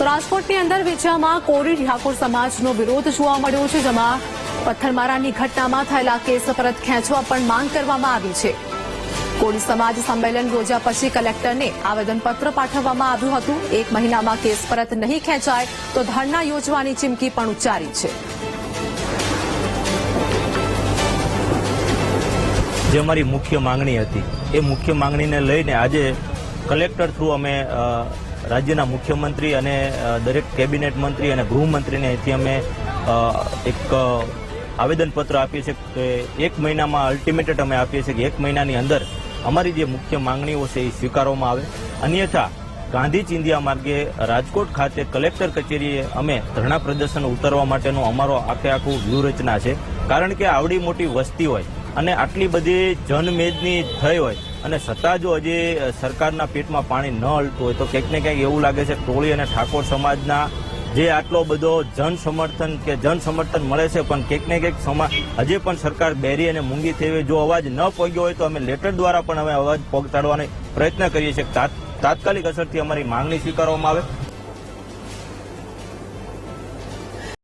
તો રાજકોટની અંદર વિછિયામાં કોરી ઠાકોર સમાજનો વિરોધ જોવા મળ્યો છે, જેમાં પથ્થરમારાની ઘટનામાં થયેલા કેસ પરત ખેંચવા પણ માંગ કરવામાં આવી છે. કોળી સમાજ સંમેલન યોજ્યા પછી કલેક્ટરને આવેદનપત્ર પાઠવવામાં આવ્યું હતું. 1 મહિનામાં કેસ પરત નહીં ખેંચાય તો ધરણા યોજવાની ચીમકી પણ ઉચ્ચારી છે. જે અમારી મુખ્ય માંગણી હતી એ મુખ્ય માંગણીને લઈને આજે કલેક્ટર થ્રુ અમે રાજ્યના મુખ્યમંત્રી અને દરેક કેબિનેટ મંત્રી અને ગૃહમંત્રીને અહીંથી અમે એક આવેદનપત્ર આપીએ છીએ કે 1 મહિનામાં અલ્ટિમેટેડ અમે આપીએ છીએ કે 1 મહિનાની અંદર અમારી જે મુખ્ય માંગણીઓ છે એ સ્વીકારવામાં આવે. અન્યથા ગાંધી ચિંધ્યા માર્ગે રાજકોટ ખાતે કલેક્ટર કચેરીએ અમે ધરણા પ્રદર્શન ઉતરવા માટેનું અમારો આખું વ્યૂહરચના છે. કારણ કે આવડી મોટી વસ્તી હોય અને આટલી બધી જનમેદની થઈ હોય અને છતાં જો હજી સરકારના પેટમાં પાણી ન હલતું હોય તો કંઈક ને કંઈક એવું લાગે છે કોળી અને ઠાકોર સમાજના જે આટલો બધો જન સમર્થન મળે છે પણ કંઈક ને કંઈક હજી પણ સરકાર બેરી અને મૂંગી થઈ હોય. જો અવાજ ન પહોંચ્યો હોય તો અમે લેટર દ્વારા પણ અમે અવાજ પહોંચાડવાનો પ્રયત્ન કરીએ છીએ. તાત્કાલિક અસરથી અમારી માંગણી સ્વીકારવામાં આવે.